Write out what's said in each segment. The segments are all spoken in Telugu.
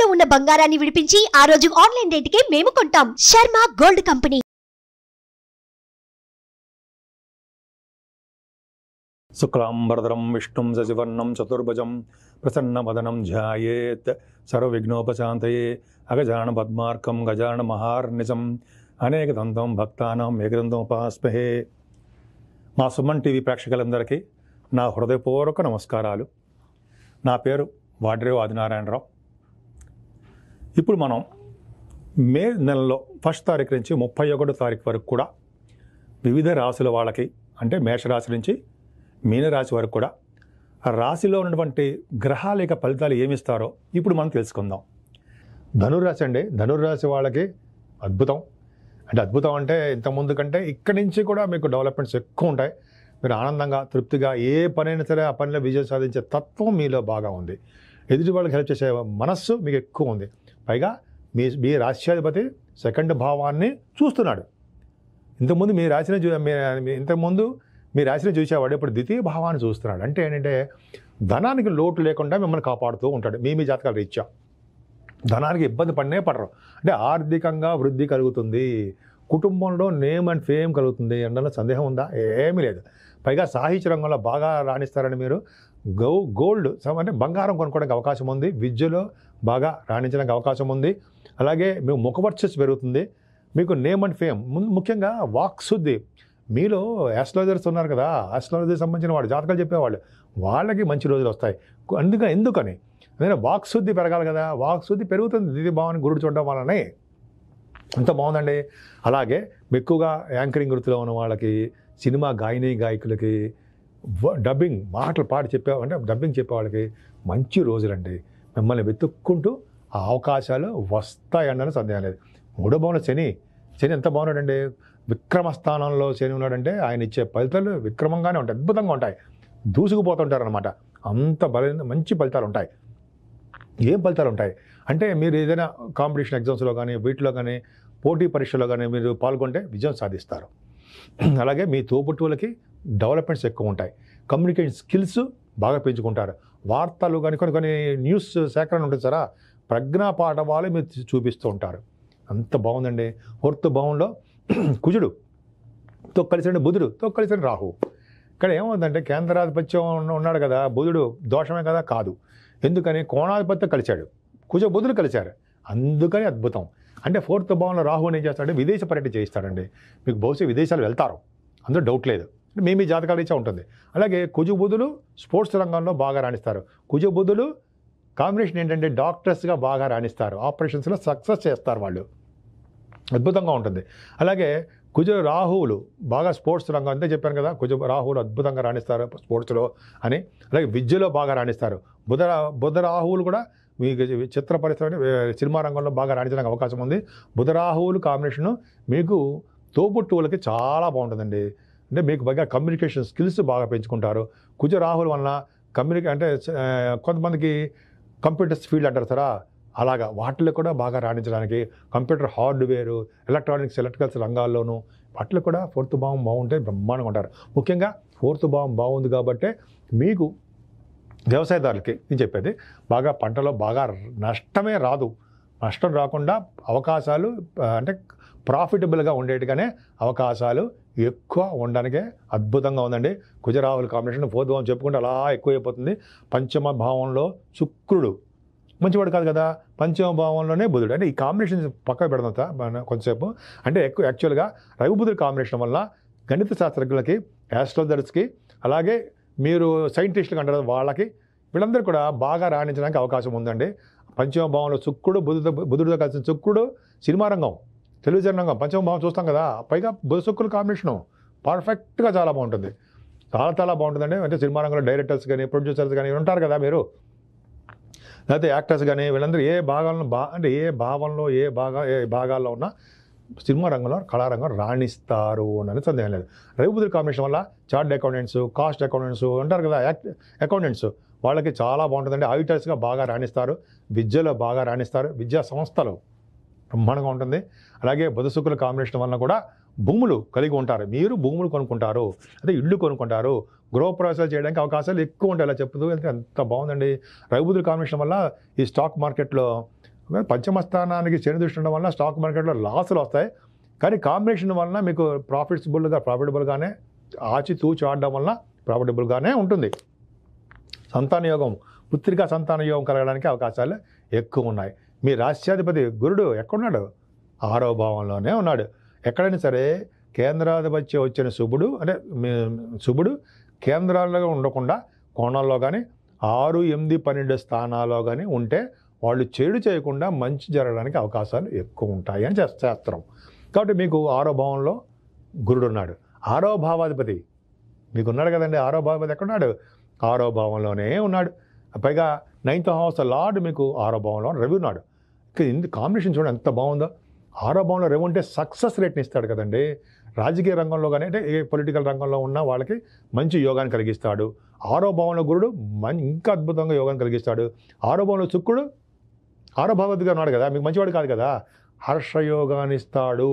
తాకట్టులో ఉన్న బంగారాన్ని విడిపించి ఆ రోజు ఆన్లైన్ రేటుకే మేము కొంటాం. Sharma gold company. శుక్లాంబరధరం విష్ణుం శశివర్ణం చతుర్భుజం ప్రసన్నవదనం ధ్యాయేత్ సర్వవిఘ్నోపశాంతయే అగజానన పద్మార్కం గజానన మహార్నిశం అనేకదంతం భక్తానాం ఏకదంతం ఉపాస్మహే. మా సుమన్ టీవీ ప్రేక్షకులందరికీ నా హృదయపూర్వక నమస్కారాలు. నా పేరు వాడ్రేవు ఆదినారాయణరావు. ఇప్పుడు మనం మే నెలలో 1 తారీఖు నుంచి 31 తారీఖు వరకు కూడా వివిధ రాశుల వాళ్ళకి, అంటే మేషరాశి నుంచి మీనరాశి వరకు కూడా ఆ రాశిలో ఉన్నటువంటి గ్రహాల యొక్క ఫలితాలు ఏమిస్తారో ఇప్పుడు మనం తెలుసుకుందాం. ధనుర్రాశి అండి. ధనుర్రాశి వాళ్ళకి అద్భుతం. అద్భుతం అంటే ఇంతకుముందు కంటే ఇక్కడి నుంచి కూడా మీకు డెవలప్మెంట్స్ ఎక్కువ ఉంటాయి. మీరు ఆనందంగా తృప్తిగా ఏ పనైనా సరే ఆ పనిలో విజయం సాధించే తత్వం మీలో బాగా ఉంది. ఎదుటి వాళ్ళకి హెల్ప్ చేసే మనస్సు మీకు ఎక్కువ ఉంది. పైగా మీ రాశ్యాధిపతి 2వ భావాన్ని చూస్తున్నాడు. ఇంతకుముందు మీ రాశిని చూసేవాడు ఇప్పుడు 2వ భావాన్ని చూస్తున్నాడు. అంటే ఏంటంటే ధనానికి లోటు లేకుండా మిమ్మల్ని కాపాడుతూ ఉంటాడు. మీ జాతకాల రీత్యా ధనానికి ఇబ్బంది పడరు. అంటే ఆర్థికంగా వృద్ధి కలుగుతుంది, కుటుంబంలో నేమ్ అండ్ ఫేమ్ కలుగుతుంది. అందులో సందేహం ఉందా? ఏమీ లేదు. పైగా సాహిత్య రంగంలో బాగా రాణిస్తారని మీరు గోల్డ్ అంటే బంగారం కొనుక్కోవడానికి అవకాశం ఉంది. విద్యలో బాగా రాణించడానికి అవకాశం ఉంది. అలాగే మీకు ముఖవర్చస్సు పెరుగుతుంది. మీకు నేమ్ అండ్ ఫేమ్, ముఖ్యంగా వాక్శుద్ధి. మీలో ఆస్ట్రాలజర్స్ ఉన్నారు కదా, ఆస్ట్రాలజీ సంబంధించిన వాళ్ళు జాతకాలు చెప్పేవాళ్ళు, వాళ్ళకి మంచి రోజులు వస్తాయి. ఎందుకని నేను వాక్శుద్ధి పెరగాలి కదా, వాక్శుద్ధి పెరుగుతుంది 2వ భావాన్ని గురుడు చూడడం వల్లనే. అంత బాగుందండి. అలాగే ఎక్కువగా యాంకరింగ్ వృత్తిలో ఉన్న వాళ్ళకి, సినిమా గాయకులకి, డబ్బింగ్ మాటలు డబ్బింగ్ చెప్పే వాళ్ళకి మంచి రోజులండి. మిమ్మల్ని వెతుక్కుంటూ ఆ అవకాశాలు వస్తాయన్న సందేహం లేదు. 3వ భావంలో శని ఎంత బాగున్నాడండి. విక్రమస్థానంలో శని ఉన్నాడంటే ఆయన ఇచ్చే ఫలితాలు విక్రమంగానే ఉంటాయి, అద్భుతంగా ఉంటాయి. దూసుకుపోతుంటారు అనమాట. అంత మంచి ఫలితాలు ఉంటాయి. ఏం ఫలితాలు ఉంటాయి అంటే మీరు ఏదైనా కాంపిటీషన్ ఎగ్జామ్స్లో కానీ, వీటిలో కానీ, పోటీ పరీక్షలో కానీ మీరు పాల్గొంటే విజయం సాధిస్తారు. అలాగే మీ తోబుట్టువులకి డెవలప్మెంట్స్ ఎక్కువ ఉంటాయి. కమ్యూనికేషన్ స్కిల్స్ బాగా పెంచుకుంటారు. వార్తలు కానీ కొన్ని న్యూస్ సేకరణ ఉంటుంది సరా, ప్రజ్ఞా పాఠవాలు మీరు చూపిస్తూ ఉంటారు. అంత బాగుందండి. 4వ భావంలో కుజుడుతో కలిసిన బుధుడుతో కలిసిన రాహు. ఇక్కడ ఏమవుతుందంటే కేంద్రాధిపత్యం ఉన్నాడు కదా బుధుడు, దోషమే కదా? కాదు. ఎందుకని? కోణాధిపత్యం కలిశాడు, బుధుడు కలిశారు. అందుకని అద్భుతం. అంటే 4వ భావంలో రాహుని ఏం చేస్తాడంటే విదేశ పర్యటన చేయిస్తాడండి. మీకు బహుశా విదేశాలు వెళ్తారు, అందులో డౌట్ లేదు. మీ జాతకాల రీత్యా ఉంటుంది. అలాగే బుధులు స్పోర్ట్స్ రంగంలో బాగా రాణిస్తారు. బుధులు కాంబినేషన్ ఏంటంటే డాక్టర్స్గా బాగా రాణిస్తారు. ఆపరేషన్స్లో సక్సెస్ చేస్తారు వాళ్ళు. అద్భుతంగా ఉంటుంది. అలాగే రాహువులు బాగా స్పోర్ట్స్ రంగం, అంతే చెప్పాను కదా, రాహువులు అద్భుతంగా రాణిస్తారు స్పోర్ట్స్లో అని. అలాగే విద్యలో బాగా రాణిస్తారు. బుధ రాహువులు కూడా మీకు చిత్ర పరిశ్రమ, సినిమా రంగంలో బాగా రాణించడానికి అవకాశం ఉంది. బుధ రాహువులు కాంబినేషను మీకు తోబుట్టువులకి చాలా బాగుంటుందండి. అంటే మీకు బాగా కమ్యూనికేషన్ స్కిల్స్ బాగా పెంచుకుంటారు. రాహువుల వలన అంటే కొంతమందికి కంప్యూటర్స్ ఫీల్డ్ అంటారు సరా, అలాగా వాటిలో కూడా బాగా రాణించడానికి కంప్యూటర్ హార్డ్వేరు, ఎలక్ట్రికల్స్ రంగాల్లోనూ వాటిలో కూడా 4వ భావం బాగుంటే బ్రహ్మాండంగా ఉంటారు. ముఖ్యంగా 4వ భావం బాగుంది కాబట్టి మీకు వ్యవసాయదారులకి నేను చెప్పేది బాగా పంటలో బాగా నష్టమే రాదు. నష్టం రాకుండా అవకాశాలు అంటే ప్రాఫిటబుల్గా ఉండేట్టుగానే అవకాశాలు ఎక్కువ ఉండడానికే అద్భుతంగా ఉందండి. రాహుల కాంబినేషన్ 4వ భావం చెప్పుకుంటే అలా ఎక్కువైపోతుంది. 5వ భావంలో శుక్రుడు మంచివాడు కాదు కదా, 5వ భావంలోనే బుధుడు. అంటే ఈ కాంబినేషన్ పక్కన పెడదాం కొంతసేపు. అంటే యాక్చువల్గా రవి బుధుడు కాంబినేషన్ వల్ల గణిత శాస్త్రజ్ఞులకి, ఆస్ట్రాలజర్స్కి, అలాగే మీరు సైంటిస్టులకు అంటారు వాళ్ళకి, వీళ్ళందరూ కూడా బాగా రాణించడానికి అవకాశం ఉందండి. 5వ భావంలో బుధుడితో కలిసిన శుక్రుడు సినిమా రంగం, టెలివిజన్ రంగం, 5వ భావం చూస్తాం కదా, పైగా బుధ శుక్రుడు కాంబినేషను పర్ఫెక్ట్గా చాలా బాగుంటుంది. చాలా బాగుంటుందండి. అంటే సినిమా రంగంలో డైరెక్టర్స్ కానీ, ప్రొడ్యూసర్స్ కానీ ఉంటారు కదా మీరు, లేకపోతే యాక్టర్స్ కానీ, వీళ్ళందరూ ఏ భాగాల్లో ఉన్న సినిమా రంగంలో, కళారంగం రాణిస్తారు అని సందేహం లేదు. రవి బుధుడు కాంబినేషన్ వల్ల చార్ట్ అకౌంటెంట్స్, కాస్ట్ అకౌంటెంట్స్ ఉంటారు కదా, అకౌంటెంట్స్ వాళ్ళకి చాలా బాగుంటుందండి. ఆడిటర్స్గా బాగా రాణిస్తారు. విద్యలో బాగా రాణిస్తారు. విద్యా సంస్థలు బ్రహ్మాండంగా ఉంటుంది. అలాగే బుధ శుక్రుల కాంబినేషన్ వలన కూడా భూములు కలిగి ఉంటారు. మీరు భూములు కొనుక్కుంటారు, అదే ఇళ్ళు కొనుక్కుంటారు. గృహప్రవేశాలు చేయడానికి అవకాశాలు ఎక్కువ ఉంటాయి. అలా చెప్తూ వెళ్తే ఎంత బాగుందండి. రవి బుధుల కాంబినేషన్ వల్ల ఈ స్టాక్ మార్కెట్లో పంచమ స్థానానికి శని దృష్టి ఉండడం వల్ల స్టాక్ మార్కెట్లో లాసులు వస్తాయి, కానీ కాంబినేషన్ వలన మీకు ప్రాఫిటబుల్గానే ఆచితూచి ఆడడం వలన ప్రాఫిటబుల్గానే ఉంటుంది. సంతాన యోగం, పుత్రికా సంతాన యోగం కలగడానికి అవకాశాలు ఎక్కువ ఉన్నాయి. మీ రాష్ట్రాధిపతి గురుడు ఎక్కడున్నాడు? 6వ భావంలోనే ఉన్నాడు. ఎక్కడైనా సరే కేంద్రాధిపత్యం వచ్చిన శుభుడు, అంటే శుభుడు కేంద్రాల్లో ఉండకుండా కోణాల్లో కానీ 6, 8, 12 స్థానాల్లో కానీ ఉంటే వాళ్ళు చెడు చేయకుండా మంచి జరగడానికి అవకాశాలు ఎక్కువ ఉంటాయి అని శాస్త్రం. కాబట్టి మీకు 6వ భావంలో గురుడు ఉన్నాడు. 6వ భావాధిపతి మీకు ఉన్నాడు కదండి. 6వ భావాధిపతి ఎక్కడున్నాడు? 6వ భావంలోనే ఉన్నాడు. పైగా 9th హౌస్ లార్డ్ మీకు 6వ భావంలో రవి ఉన్నాడు. ఇక కాంబినేషన్ చూడండి ఎంత బాగుందో. 6వ భావంలో రవి ఉంటే సక్సెస్ రేట్ని ఇస్తాడు కదండి. రాజకీయ రంగంలో కానీ, అంటే ఏ పొలిటికల్ రంగంలో ఉన్న వాళ్ళకి మంచి యోగాన్ని కలిగిస్తాడు. 6వ భావంలో గురుడు ఇంకా అద్భుతంగా యోగాన్ని కలిగిస్తాడు. 6వ భావంలో శుక్రుడు 6వ భావాధిపతిగా ఉన్నాడు కదా, మీకు మంచివాడు కాదు కదా, హర్షయోగాన్ని ఇస్తాడు.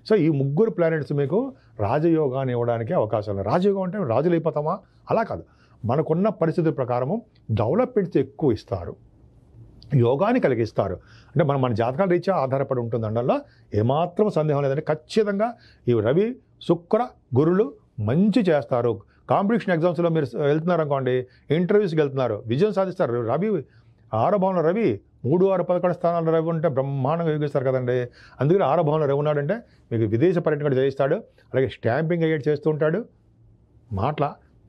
సో ఈ ముగ్గురు ప్లానెట్స్ మీకు రాజయోగాన్ని ఇవ్వడానికి అవకాశాలు. రాజయోగం అంటే రాజులు అయిపోతామా? అలా కాదు, మనకున్న పరిస్థితుల ప్రకారము డెవలప్మెంట్స్ ఎక్కువ ఇస్తారు, యోగాన్ని కలిగిస్తారు. అంటే మన జాతకాల రీత్యా ఆధారపడి ఉంటుంది అనడంలో ఏమాత్రం సందేహం లేదంటే ఖచ్చితంగా ఈ రవి, శుక్ర, గురులు మంచి చేస్తారు. కాంపిటీషన్ ఎగ్జామ్స్లో మీరు వెళ్తున్నారు అనుకోండి, ఇంటర్వ్యూస్కి వెళ్తున్నారు, విజయం సాధిస్తారు. రవి 6వ భావంలో రవి 3, 6, 11 స్థానాల్లో రవి ఉంటే బ్రహ్మాండంగా యోగిస్తారు కదండి. అందుకని 6వ భావంలో రవి ఉన్నాడంటే మీకు విదేశ పర్యటన చేయిస్తాడు. అలాగే స్టాంపింగ్ అయ్యేది చేస్తూ ఉంటాడు. మాటల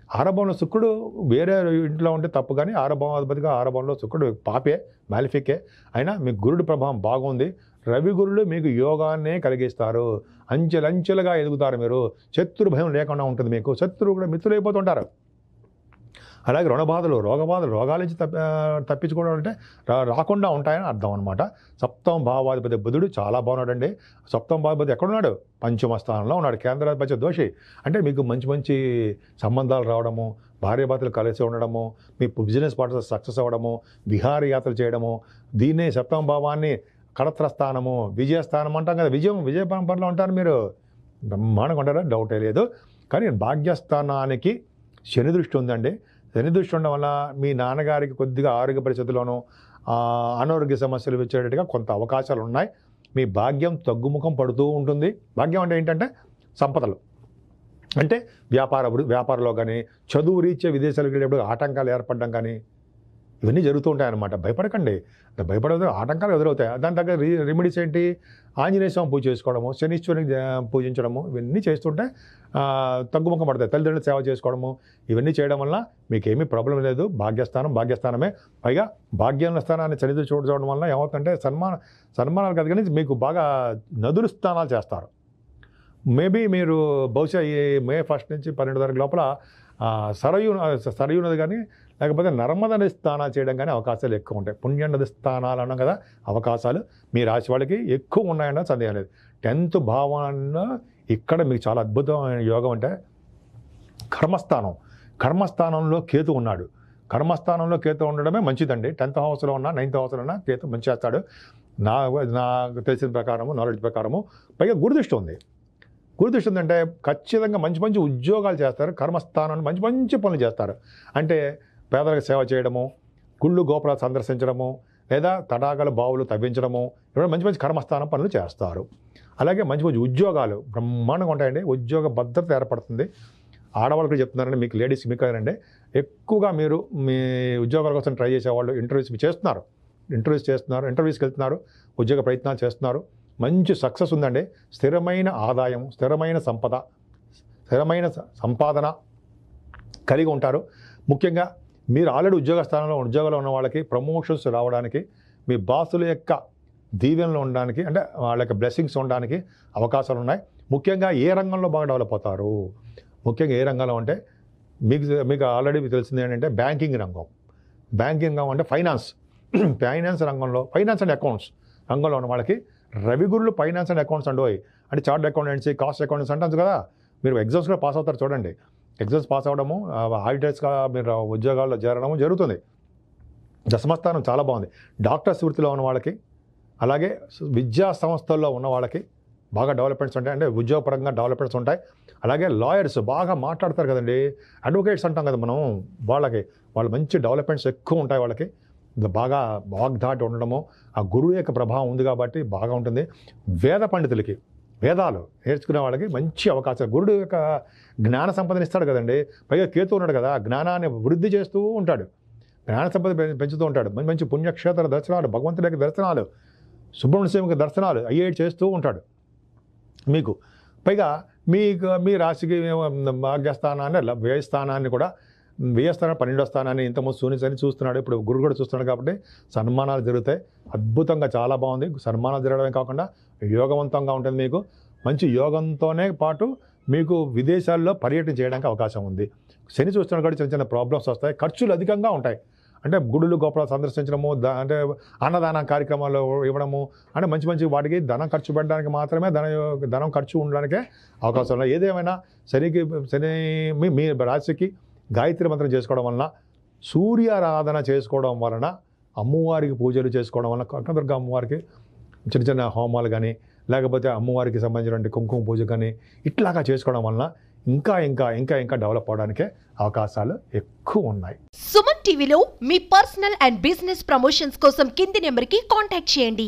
6వ భావంలో శుక్రుడు వేరే ఇంట్లో ఉంటే తప్పు, కానీ 6వ భావాధిపతిగా 6వ భావంలో శుక్రుడు పాపే, మాలిఫికే అయినా మీకు గురుడు ప్రభావం బాగుంది. రవి గురుడు మీకు యోగాన్నే కలిగిస్తారు. అంచెలంచెలుగా ఎదుగుతారు. మీరు శత్రు భయం లేకుండా ఉంటుంది. మీకు శత్రువు కూడా మిత్రులైపోతుంటారు. అలాగే రుణబాధలు, రోగాల నుంచి తప్పించుకోవడం అంటే రాకుండా ఉంటాయని అర్థం అనమాట. 7వ భావాధిపతి బుధుడు చాలా బాగున్నాడండి. 7వ భావాధిపతి ఎక్కడున్నాడు? పంచమ స్థానంలో ఉన్నాడు. కేంద్రాధిపత్య దోషి అంటే మీకు మంచి సంబంధాలు రావడము, భార్యాభర్తలు కలిసి ఉండడము, మీ బిజినెస్ పార్ట్నర్స్ సక్సెస్ అవ్వడము, విహారయాత్రలు చేయడము, దీన్నే 7వ భావాన్ని కడత్ర స్థానము, విజయస్థానం అంటాం కదా. విజయ పరంపరలో ఉంటారు మీరు, బ్రహ్మాండంగా ఉంటారా, డౌటే లేదు. కానీ భాగ్యస్థానానికి శని దృష్టి ఉందండి. శని దృష్టి ఉండడం వల్ల మీ నాన్నగారికి కొద్దిగా ఆరోగ్య పరిస్థితుల్లోనూ అనారోగ్య సమస్యలు వచ్చేటట్టుగా కొంత అవకాశాలు ఉన్నాయి. మీ భాగ్యం తగ్గుముఖం పడుతూ ఉంటుంది. భాగ్యం అంటే ఏంటంటే సంపదలు, అంటే వ్యాపారంలో కానీ, చదువు రీత్యా విదేశాలకు వెళ్ళేప్పుడు ఆటంకాలు ఏర్పడడం కానీ ఇవన్నీ జరుగుతూ ఉంటాయన్నమాట. భయపడకండి, భయపడదు, ఆటంకాలు ఎదురవుతాయి. దాని తగ్గ రెమెడీస్ ఏంటి? ఆంజనేయ స్వామి పూజ చేసుకోవడము, శనీశ్వరుని పూజించడము, ఇవన్నీ చేస్తుంటే తగ్గుముఖం పడతాయి. తల్లిదండ్రులు సేవ చేసుకోవడము, ఇవన్నీ చేయడం వల్ల మీకేమీ ప్రాబ్లం లేదు. భాగ్యస్థానమే. పైగా భాగ్యం స్థానాన్ని చరిత్ర చూడడం వల్ల ఏమవుతుందంటే సన్మానాలు కాదు కానీ మీకు బాగా నదులు స్థానాలు చేస్తారు. మేబీ మీరు బహుశా ఈ మే 1 నుంచి 12 తారీఖు లోపల సరయూ నది కానీ, లేకపోతే నర్మదా నది స్థానాలు చేయడం కానీ అవకాశాలు ఎక్కువ ఉంటాయి. పుణ్య నది స్థానాలు అన్నాం కదా, అవకాశాలు మీ రాశి వాళ్ళకి ఎక్కువ ఉన్నాయన్న సందేహం లేదు. 10th భావాన్ని ఇక్కడ మీకు చాలా అద్భుతమైన యోగం అంటే కర్మస్థానంలో కేతు ఉన్నాడు. కర్మస్థానంలో కేతు ఉండడమే మంచిదండి. 10th హౌస్లో ఉన్న 9th హౌస్లో ఉన్న కేతు మంచి చేస్తాడు. నాకు తెలిసిన ప్రకారము, నాలెడ్జ్ ప్రకారము. పైగా గురుదృష్టి ఉంది. గురుదృష్టి ఉందంటే ఖచ్చితంగా మంచి ఉద్యోగాలు చేస్తారు. కర్మస్థానాన్ని మంచి పనులు చేస్తారు. అంటే పేదలకు సేవ చేయడము, గుళ్ళు గోపురాలు సందర్శించడము, లేదా తడాగలు బావులు తవ్వించడము, ఇవన్నీ మంచి కర్మస్థానం పనులు చేస్తారు. అలాగే మంచి ఉద్యోగాలు బ్రహ్మాండంగా ఉంటాయండి. ఉద్యోగ భద్రత ఏర్పడుతుంది. ఆడవాళ్ళకి చెప్తున్నారండి, మీకు లేడీస్ మీకు కదండి, ఎక్కువగా మీరు మీ ఉద్యోగాల కోసం ట్రై చేసేవాళ్ళు ఇంటర్వ్యూస్కి వెళ్తున్నారు, ఉద్యోగ ప్రయత్నాలు చేస్తున్నారు. మంచి సక్సెస్ ఉందండి. స్థిరమైన ఆదాయం, స్థిరమైన సంపాదన కలిగి ఉంటారు. ముఖ్యంగా మీరు ఆల్రెడీ ఉద్యోగంలో ఉన్న వాళ్ళకి ప్రమోషన్స్ రావడానికి, మీ బాసుల యొక్క దీవెనలు ఉండడానికి, అంటే వాళ్ళ యొక్క బ్లెస్సింగ్స్ ఉండడానికి అవకాశాలు ఉన్నాయి. ముఖ్యంగా ఏ రంగంలో బాగా డెవలప్ అవుతారు? ముఖ్యంగా ఏ రంగంలో అంటే మీకు ఆల్రెడీ తెలిసింది ఏంటంటే బ్యాంకింగ్ రంగం అంటే ఫైనాన్స్ రంగంలో, ఫైనాన్స్ అండ్ అకౌంట్స్ రంగంలో ఉన్న వాళ్ళకి రవి గురులు ఫైనాన్స్ అండ్ అకౌంట్స్ అంటే చార్ట్ అకౌంటెన్సీ, కాస్ట్ అకౌంటెన్సీ అంటారు కదా. మీరు ఎగ్జామ్స్ కూడా పాస్ అవుతారు చూడండి. ఎగ్జామ్స్ పాస్ అవ్వడము, ఆడిటర్స్గా మీరు ఉద్యోగాల్లో చేరడము జరుగుతుంది. దశమస్థానం చాలా బాగుంది. డాక్టర్స్ వృత్తిలో ఉన్న వాళ్ళకి, అలాగే విద్యా సంస్థల్లో ఉన్న వాళ్ళకి బాగా డెవలప్మెంట్స్ ఉంటాయి. అంటే ఉద్యోగపరంగా డెవలప్మెంట్స్ ఉంటాయి. అలాగే లాయర్స్ బాగా మాట్లాడతారు కదండి, అడ్వకేట్స్ అంటాం కదా మనం, వాళ్ళు మంచి డెవలప్మెంట్స్ ఎక్కువ ఉంటాయి వాళ్ళకి. బాగా వాగ్ధాటి ఉండడము, ఆ గురువు యొక్క ప్రభావం ఉంది కాబట్టి బాగా ఉంటుంది. వేద పండితులకి, వేదాలు నేర్చుకునే వాళ్ళకి మంచి అవకాశం. గురుడు యొక్క జ్ఞాన సంపదన ఇస్తాడు కదండి. పైగా కేతు ఉన్నాడు కదా, జ్ఞానాన్ని వృద్ధి చేస్తూ ఉంటాడు, జ్ఞాన సంపద పెంచుతూ ఉంటాడు. మంచి మంచి పుణ్యక్షేత్ర దర్శనాలు, భగవంతుడి యొక్క దర్శనాలు, సుబ్రహ్మణ్య స్వామి దర్శనాలు అయ్యేటి చేస్తూ ఉంటాడు మీకు. పైగా మీ రాశికి భాగ్యస్థానాన్ని, వ్యయస్థానాన్ని కూడా, వ్యయస్థానం 12వ స్థానాన్ని ఇంతకుముందు శూన్యని చూస్తున్నాడు, ఇప్పుడు గురువు కూడా చూస్తున్నాడు కాబట్టి సన్మానాలు జరుగుతాయి. అద్భుతంగా చాలా బాగుంది. సన్మానాలు జరగడమే కాకుండా యోగవంతంగా ఉంటుంది. మీకు మంచి యోగంతోనే పాటు మీకు విదేశాల్లో పర్యటన చేయడానికి అవకాశం ఉంది. శని చూస్తున్నాడు కాబట్టి చిన్న చిన్న ప్రాబ్లమ్స్ వస్తాయి. ఖర్చులు అధికంగా ఉంటాయి. అంటే గుడులు గోపురాలు సందర్శించడము, అంటే అన్నదాన కార్యక్రమాలు ఇవ్వడము, అంటే మంచి మంచి వాటికి ధనం ఖర్చు పెట్టడానికి మాత్రమే ధనం ఖర్చు ఉండడానికే అవకాశం ఉన్నాయి. ఏదేమైనా శని మీ రాశికి గాయత్రి మంత్రం చేసుకోవడం వలన, సూర్యారాధన చేసుకోవడం వలన, అమ్మవారికి పూజలు చేసుకోవడం వలన, కనకదుర్గ అమ్మవారికి చిన్న చిన్న హోమాలు కానీ, లేకపోతే అమ్మవారికి సంబంధించినటువంటి కుంకుమ పూజ కానీ ఇట్లాగా చేసుకోవడం వలన ఇంకా ఇంకా ఇంకా ఇంకా డెవలప్ అవడానికే అవకాశాలు ఎక్కువ ఉన్నాయి. సుమన్ టీవీలో మీ పర్సనల్ అండ్ బిజినెస్ ప్రమోషన్స్ కోసం కింది నెంబర్కి కాంటాక్ట్ చేయండి.